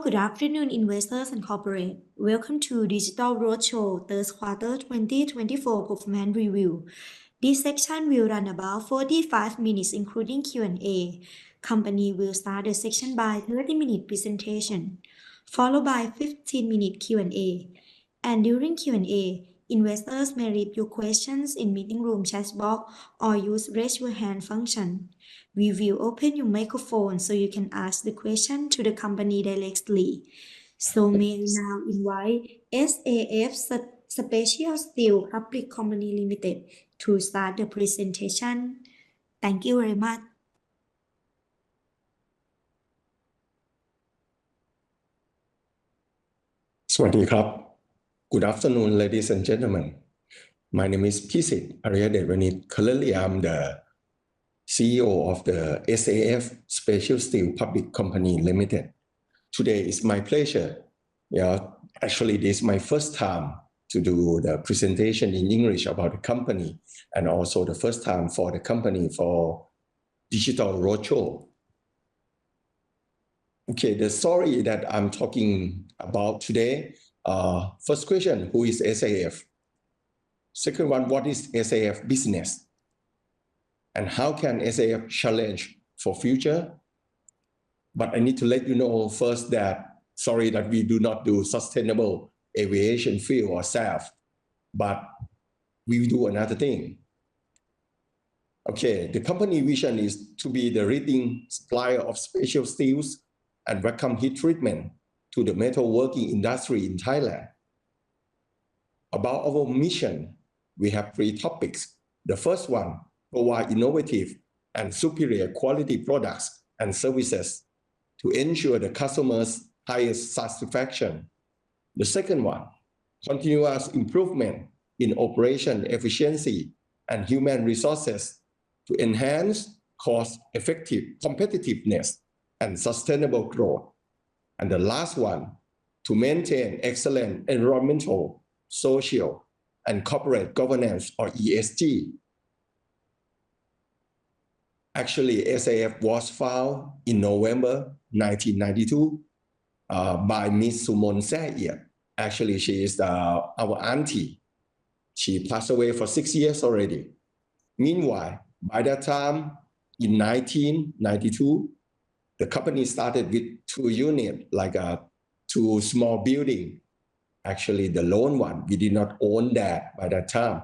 Good afternoon, investors and corporate. Welcome to Digital Roadshow third quarter 2024 performance review. This section will run about 45 minutes, including Q&A. Company will start the section by 30-minute presentation, followed by 15-minute Q&A. And during Q&A, investors may read your questions in meeting room chat box or use raise your hand function. We will open your microphone so you can ask the question to the company directly. So may I now invite S.A.F. Special Steel Public Company Limited to start the presentation. Thank you very much. Good afternoon, ladies and gentlemen. My name is Pisit Aryadevanit. Currently, I'm the CEO of the S.A.F. Special Steel Public Company Limited. Today is my pleasure. Actually, this is my first time to do the presentation in English about the company, and also the first time for the company for Digital Roadshow. Okay, the story that I'm talking about today. First question, who is S.A.F? Second one, what is S.A.F business? And how can S.A.F challenge for future? But I need to let you know first that, sorry that we do not do sustainable aviation fuel or SAF, but we do another thing. Okay, the company vision is to be the leading supplier of special steels and vacuum heat treatment to the metalworking industry in Thailand. About our mission, we have 3 topics. The first one, provide innovative and superior quality products and services to ensure the customer's highest satisfaction. The second one, continuous improvement in operation efficiency and human resources to enhance cost-effective competitiveness and sustainable growth. And the last one, to maintain excellent environmental, social, and corporate governance, or ESG. Actually, S.A.F was founded in November 1992 by Ms. Sumon Sae. Actually, she is our auntie. She passed away for 6 years already. Meanwhile, by that time, in 1992, the company started with 2 units, like 2 small buildings. Actually, the lone one, we did not own that by that time.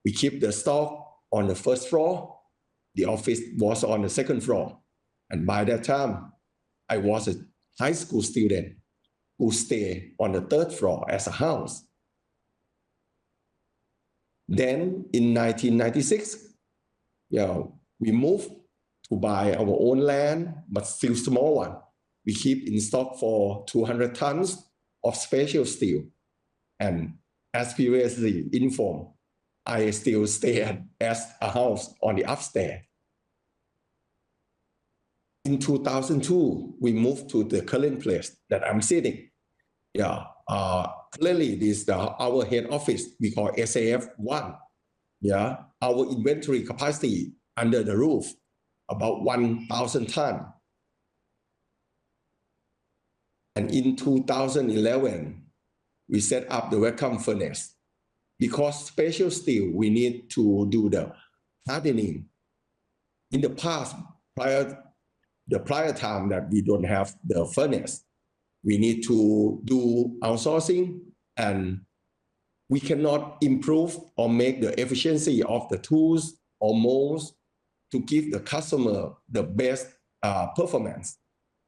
We keep the stock on the first floor. The office was on the second floor. And by that time, I was a high school student who stayed on the 3rd floor as a house. Then in 1996, we moved to buy our own land, but still small one. We keep in stock for 200 tons of special steel. And as previously informed, I still stay as a house on the upstairs. In 2002, we moved to the current place that I'm sitting. Clearly, this is our head office. We call S.A.F 1. Our inventory capacity under the roof, about 1,000 tons. And in 2011, we set up the vacuum furnace. Because special steel, we need to do the hardening. In the past, the prior time that we don't have the furnace, we need to do outsourcing, and we cannot improve or make the efficiency of the tools or molds to give the customer the best performance.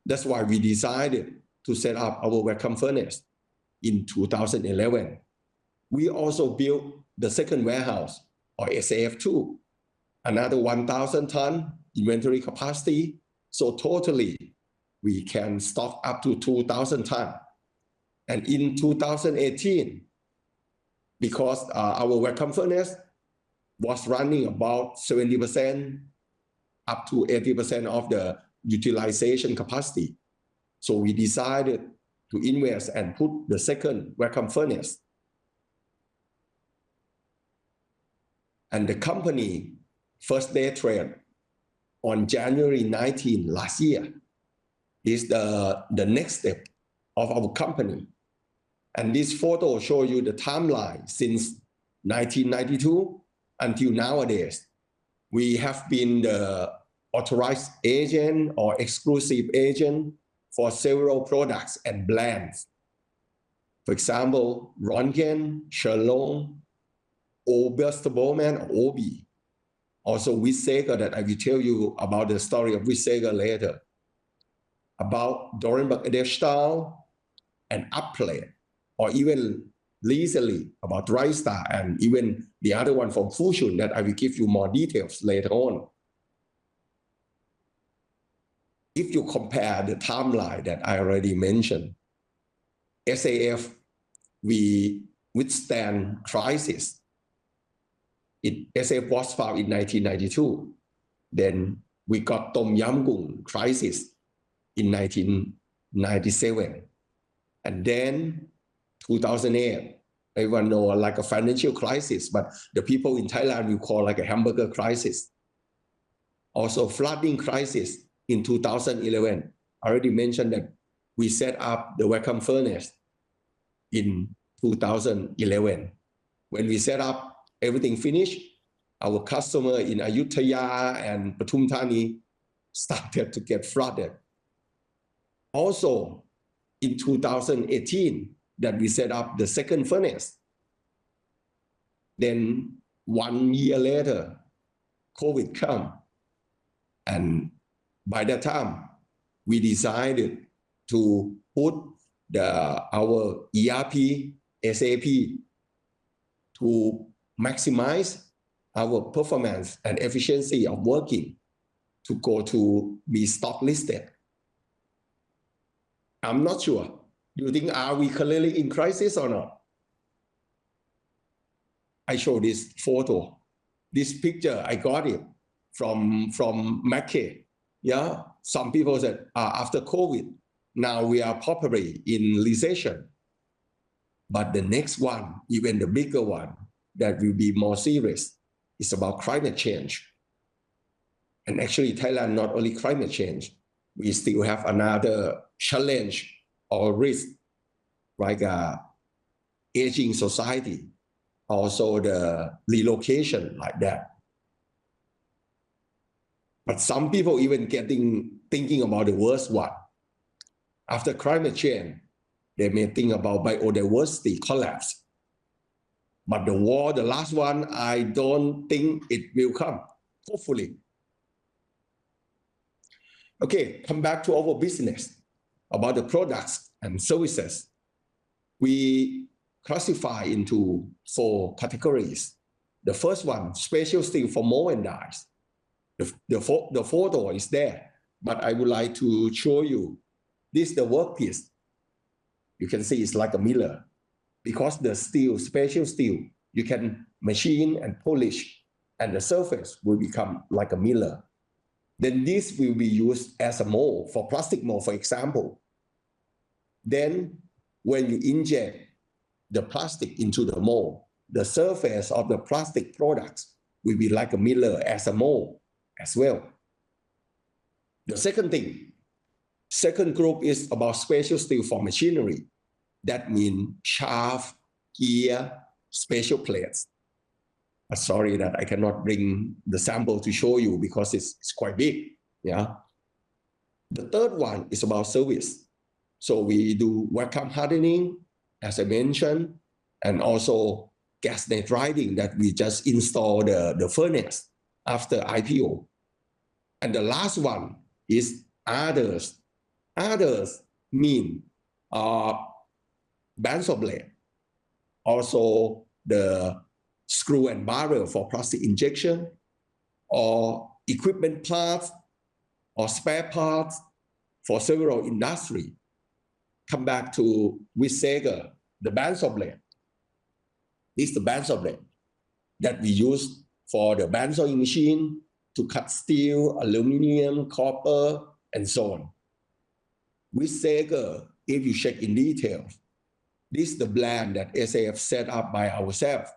That's why we decided to set up our vacuum furnace in 2011. We also built the second warehouse, or S.A.F 2, another 1,000 ton inventory capacity. So totally, we can stock up to 2,000 tons. And in 2018, because our vacuum furnace was running about 70% up to 80% of the utilization capacity. So we decided to invest and put the second vacuum furnace. And the company first day trade on January 19 last year is the next step of our company. And this photo shows you the timeline since 1992 until nowadays. We have been the authorized agent or exclusive agent for several products and brands. For example, Rongen, Sherlong, Oberstbowman, or Obi. Also, Wissager, that I will tell you about the story of Wissager later. About Dorenberg Edelstahl and Upplate, or even recently about TriStar and even the other one from Fusion that I will give you more details later on. If you compare the timeline that I already mentioned, S.A.F, we withstand crisis. S.A.F was found in 1992. Then we got Tom Yam Goong crisis in 1997. And then 2008, everyone know like a financial crisis, but the people in Thailand will call like a hamburger crisis. Also flooding crisis in 2011. I already mentioned that we set up the vacuum furnace in 2011. When we set up, everything finished, our customer in Ayutthaya and Pathum Thani started to get flooded. Also, in 2018, that we set up the second furnace. Then 1 year later, COVID came. And by that time, we decided to put our ERP, SAP, to maximize our performance and efficiency of working to go to be stock listed. I'm not sure. Do you think are we clearly in crisis or not? I show this photo. This picture, I got it from Mackay. Yeah, some people said after COVID, now we are probably in recession. But the next one, even the bigger one, that will be more serious, is about climate change. And actually, Thailand, not only climate change, we still have another challenge or risk, like aging society, also the relocation like that. But some people even thinking about the worst one. After climate change, they may think about biodiversity collapse. But the war, the last one, I don't think it will come, hopefully. Okay, come back to our business, about the products and services. We classify into 4 categories. The first one, special steel for mold and dies. The photo is there, but I would like to show you. This is the workpiece. You can see it's like a mirror. Because the steel, special steel, you can machine and polish, and the surface will become like a mirror. Then this will be used as a mold, for plastic mold, for example. Then when you inject the plastic into the mold, the surface of the plastic products will be like a mirror as a mold as well. The second group is about special steel for machinery. That means shaft, gear, special plates. Sorry that I cannot bring the sample to show you because it's quite big. Yeah. The third one is about service. So we do vacuum hardening, as I mentioned, and also gas net riding that we just installed the furnace after IPO. And the last one is others. Others mean bandsaw blade, also the screw and barrel for plastic injection, or equipment parts, or spare parts for several industries. Come back to Wissager, the bandsaw blade. This is the bandsaw blade that we use for the bandsawing machine to cut steel, aluminum, copper, and so on. Wissager, if you check in detail, this is the brand that S.A.F set up by ourselves.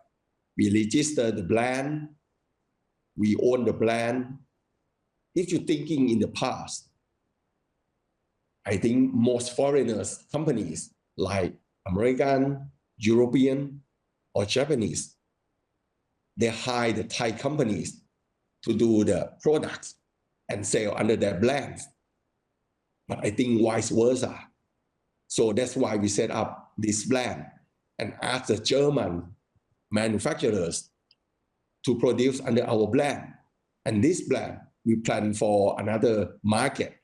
We register the brand, we own the brand. If you're thinking in the past, I think most foreigners companies like American, European, or Japanese, they hire the Thai companies to do the products and sell under their brands. But I think vice versa. So that's why we set up this brand and ask the German manufacturers to produce under our brand. And this brand, we plan for another market,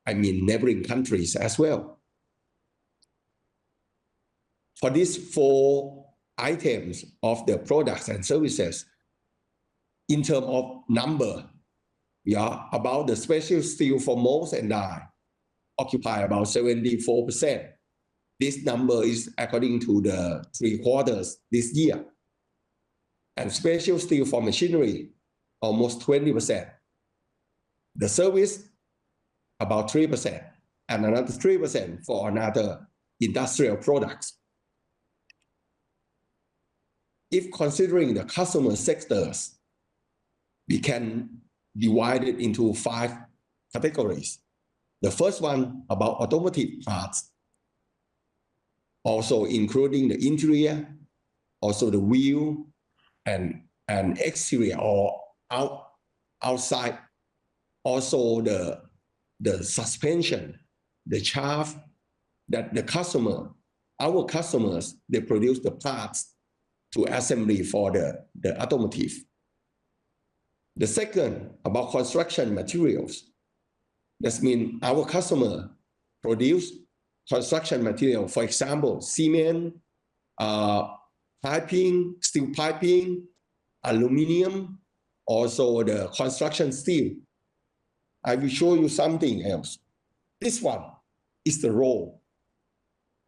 I mean neighboring countries as well. For these 4 items of the products and services, in terms of number, about the special steel for molds and die occupy about 74%. This number is according to the 3 quarters this year. And special steel for machinery, almost 20%. The service, about 3%, and another 3% for another industrial products. If considering the customer sectors, we can divide it into 5 categories. The first one about automotive parts, also including the interior, also the wheel and exterior or outside, also the suspension, the shaft that our customers, they produce the parts to assembly for the automotive. The second about construction materials. That means our customer produce construction material, for example, cement, piping, steel piping, aluminum, also the construction steel. I will show you something else. This one is the roll.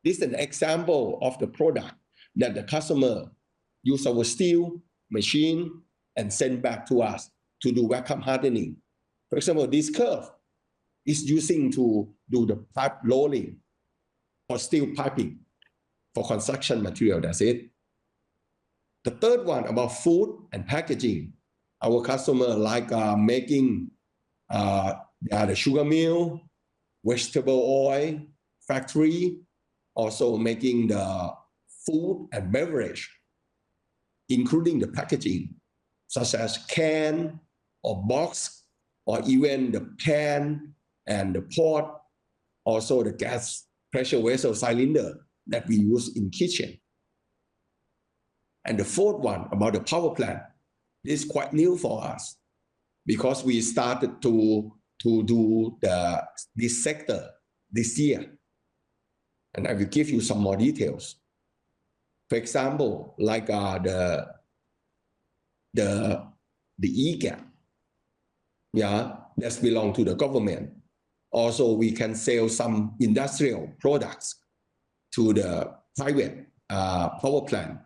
This is an example of the product that the customer use our steel machine and send back to us to do vacuum hardening. For example, this curve is using to do the pipe rolling or steel piping for construction material. That's it. The third one about food and packaging. Our customer like making the sugar mill, vegetable oil factory, also making the food and beverage, including the packaging, such as can or box, or even the pan and the pot, also the gas pressure vessel cylinder that we use in kitchen. And the fourth one about the power plant, this is quite new for us because we started to do this sector this year. And I will give you some more details. For example, like the EGAP, that belong to the government. Also, we can sell some industrial products to the private power plant,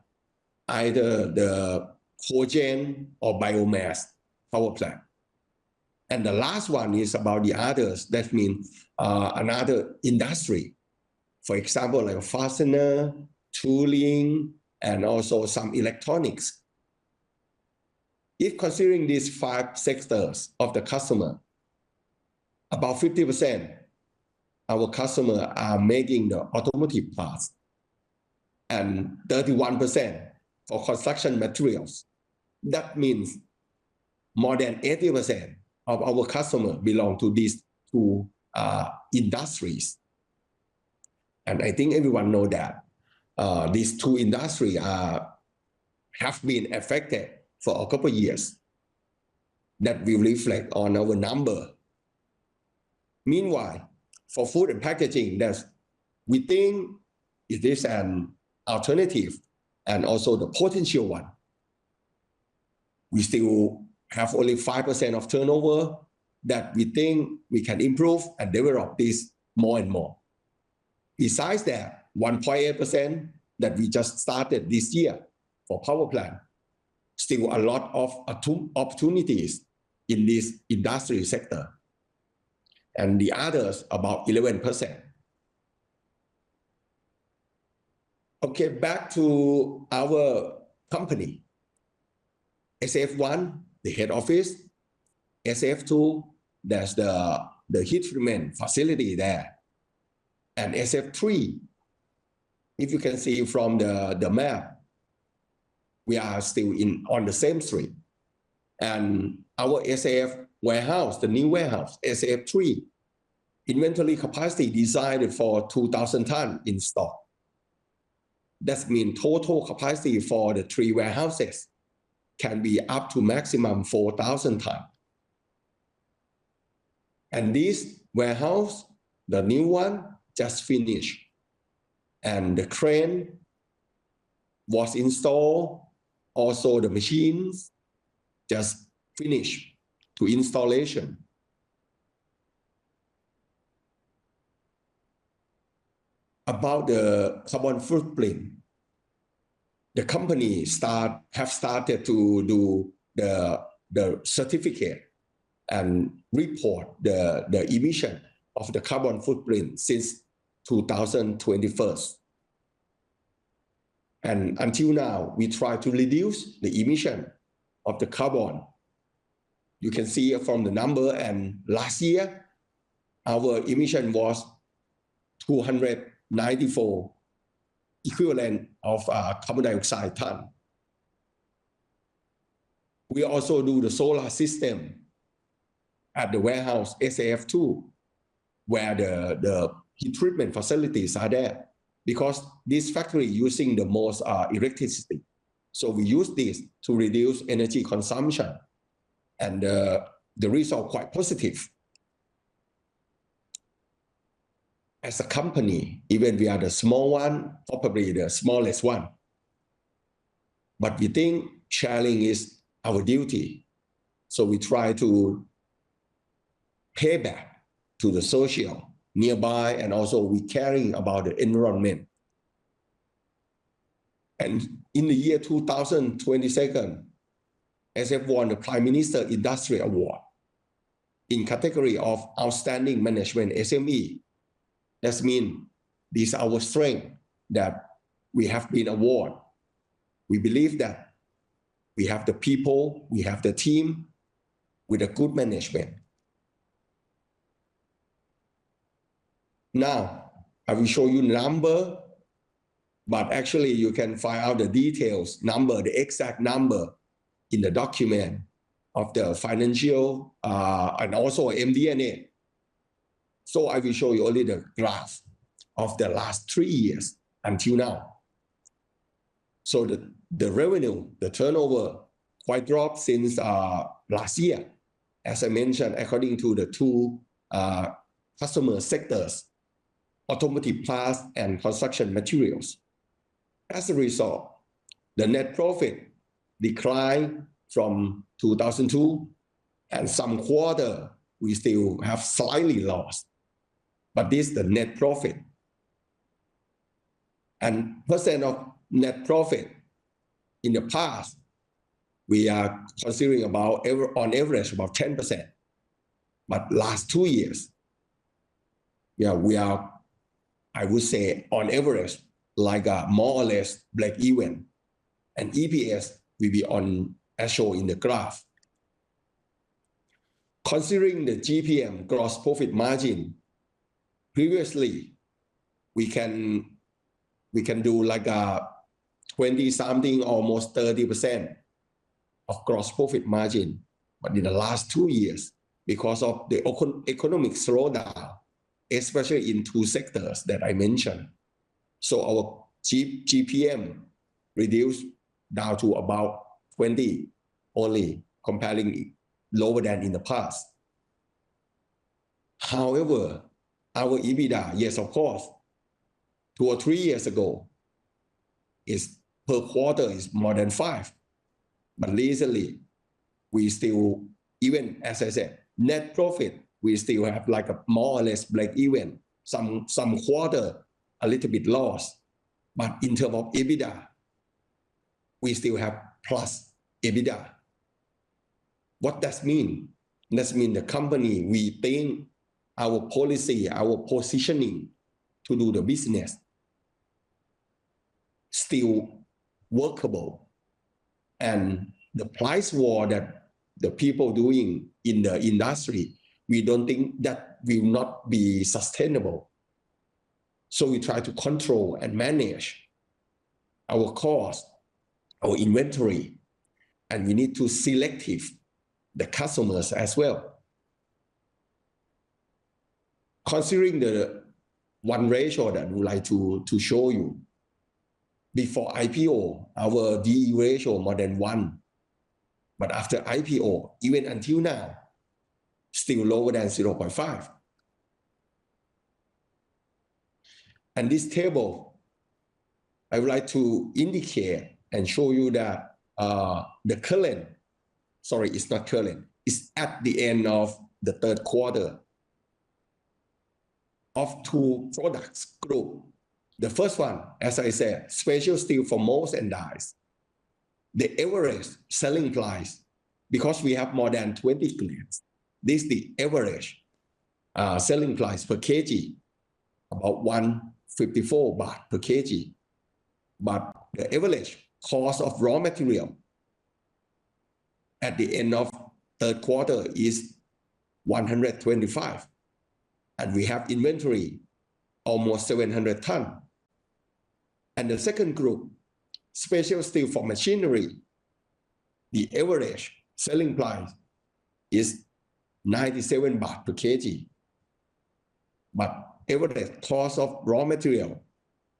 either the cogen or biomass power plant. And the last one is about the others. That means another industry. For example, like fastener, tooling, and also some electronics. If considering these 5 sectors of the customer, about 50% our customers are making the automotive parts and 31% for construction materials. That means more than 80% of our customers belong to these 2 industries. And I think everyone knows that these 2 industries have been affected for a couple of years. That will reflect on our number. Meanwhile, for food and packaging, we think it is an alternative and also the potential one. We still have only 5% of turnover that we think we can improve and develop this more and more. Besides that, 1.8% that we just started this year for power plant, still a lot of opportunities in this industry sector. And the others about 11%. Okay, back to our company. S.A.F. 1, the head office. S.A.F. 2, there's the heat treatment facility there. and SF3. If you can see from the map, we are still on the same street. And our S.A.F warehouse, the new warehouse, S.A.F 3, inventory capacity designed for 2,000 tons in stock. That means total capacity for the 3 warehouses can be up to maximum 4,000 tons. And this warehouse, the new one, just finished. And the crane was installed. Also, the machines just finished to installation. About the carbon footprint, the company have started to do the certificate and report the emission of the carbon footprint since 2021. And until now, we try to reduce the emission of the carbon. You can see from the number, and last year, our emission was 294 equivalent of carbon dioxide ton. We also do the solar system at the warehouse S.A.F 2, where the heat treatment facilities are there, because this factory using the most electricity. So we use this to reduce energy consumption, and the result quite positive. As a company, even we are the small one, probably the smallest one, but we think sharing is our duty. So we try to pay back to the social nearby, and also we caring about the environment. And in the year 2022, S.A.F won the Prime Minister Industry Award in category of Outstanding Management SME. That means this is our strength that we have been awarded. We believe that we have the people, we have the team with a good management. Now, I will show you number, but actually you can find out the details, number, the exact number in the document of the financial and also MD&A. So I will show you only the graph of the last 3 years until now. So the revenue, the turnover, quite dropped since last year. As I mentioned, according to the 2 customer sectors, automotive parts and construction materials. As a result, the net profit declined from 2002, and some quarter we still have slightly lost. But this is the net profit. And percent of net profit in the past, we are considering about on average about 10%. But last 2 years, we are, I would say, on average, like more or less break even. And EPS will be on, as shown in the graph. Considering the GPM, gross profit margin, previously we can do like a 20-something, almost 30% of gross profit margin. But in the last 2 years, because of the economic slowdown, especially in 2 sectors that I mentioned, so our GPM reduced down to about 20 only, comparing lower than in the past. However, our EBITDA, yes, of course, 2 or 3 years ago, is per quarter is more than 5. But recently, we still, even as I said, net profit, we still have like a more or less break even. Some quarter, a little bit loss. But in terms of EBITDA, we still have plus EBITDA. What does mean? That means the company, we think our policy, our positioning to do the business still workable. And the price war that the people doing in the industry, we don't think that will not be sustainable. So we try to control and manage our cost, our inventory, and we need to selective the customers as well. Considering the one ratio that we like to show you, before IPO, our DE ratio more than 1. But after IPO, even until now, still lower than 0.5. And this table, I would like to indicate and show you that the current, sorry, it's not current, it's at the end of the third quarter of 2 products group. The first one, as I said, special steel for molds and dies. The average selling price, because we have more than 20 grades, this is the average selling price per kg, about 154 baht per kg. But the average cost of raw material at the end of third quarter is 125. And we have inventory almost 700 tons. And the second group, special steel for machinery, the average selling price is 97 baht per kg. But average cost of raw material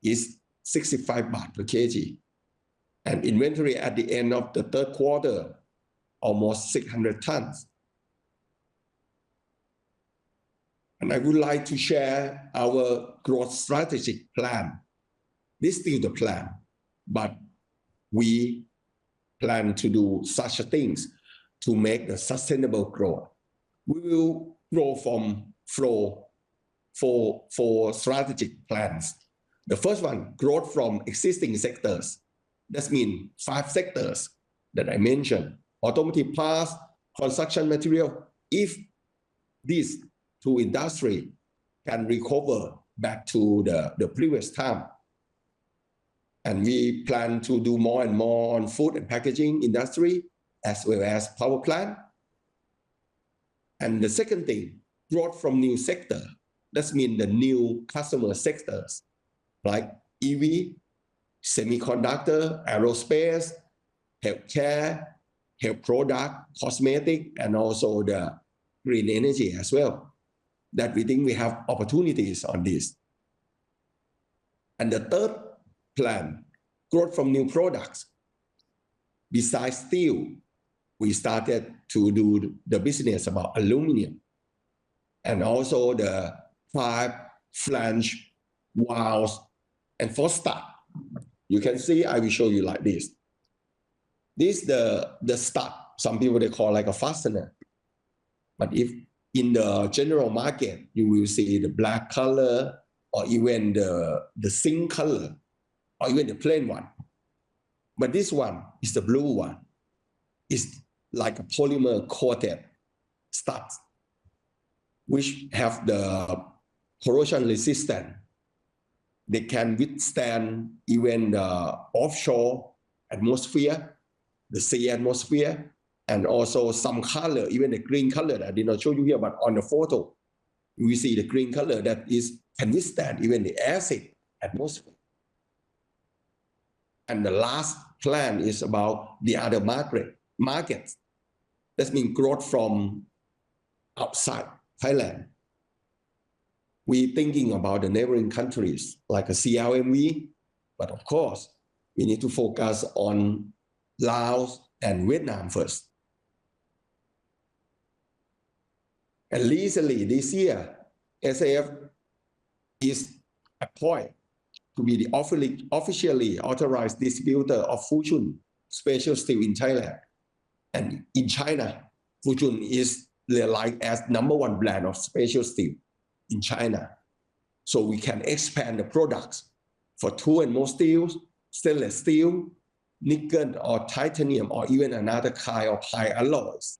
is 65 baht per kg. And inventory at the end of the third quarter, almost 600 tons. And I would like to share our growth strategic plan. This is still the plan, but we plan to do such things to make the sustainable growth. We will grow from four strategic plans. The first one, growth from existing sectors. That means 5 sectors that I mentioned. Automotive parts, construction material. If these 2 industries can recover back to the previous time. And we plan to do more and more on food and packaging industry, as well as power plant. And the second thing, growth from new sector. That means the new customer sectors, like EV, semiconductor, aerospace, healthcare, health product, cosmetic, and also the green energy as well. That we think we have opportunities on this. And the third plan, growth from new products. Besides steel, we started to do the business about aluminum and also the pipe, flange, valves, and for stud. You can see, I will show you like this. This is the stud. Some people, they call like a fastener. But if in the general market, you will see the black color or even the zinc color or even the plain one. But this one is the blue one. It's like a polymer coated studs, which have the corrosion resistant. They can withstand even the offshore atmosphere, the sea atmosphere, and also some color, even the green color that I did not show you here, but on the photo, we see the green color that can withstand even the acid atmosphere. And the last plan is about the other markets. That means growth from outside Thailand. We're thinking about the neighboring countries like a CLMV, but of course, we need to focus on Laos and Vietnam first. And recently, this year, S.A.F is appointed to be the officially authorized distributor of Fuchun special steel in Thailand. And in China, Fuchun is realized as #1 brand of special steel in China. So we can expand the products for tool and mold steels, stainless steel, nickel or titanium, or even another kind of high alloys.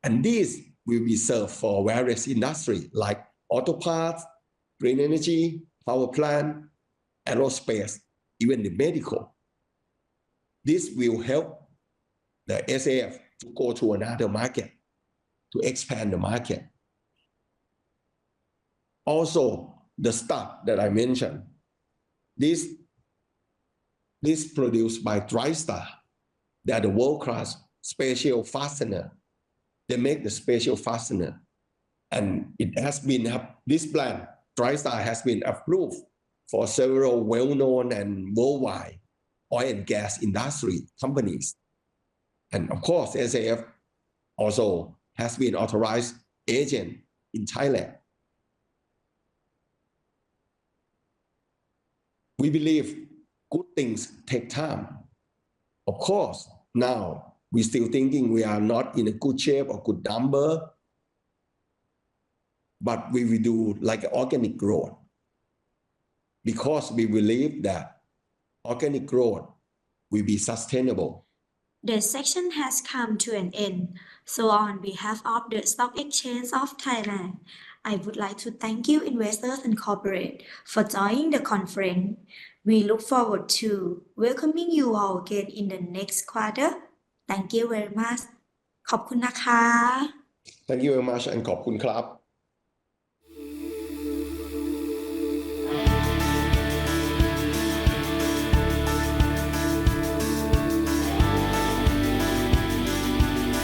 And these will be served for various industries like auto parts, green energy, power plant, aerospace, even the medical. This will help the S.A.F to go to another market, to expand the market. Also, the stuff that I mentioned. This produced by TriStar. They are the world-class special fastener. They make the special fastener. And it has been, this brand, TriStar, has been approved for several well-known and worldwide oil and gas industry companies. And of course, S.A.F also has been authorized agent in Thailand. We believe good things take time. Of course, now we're still thinking we are not in a good shape or good number, but we will do like organic growth because we believe that organic growth will be sustainable. The section has come to an end. So on behalf of the Stock Exchange of Thailand, I would like to thank you investors and corporate for joining the conference. We look forward to welcoming you all again in the next quarter. Thank you very much. ขอบคุณนะคะ Thank you very much and ขอบคุณครับ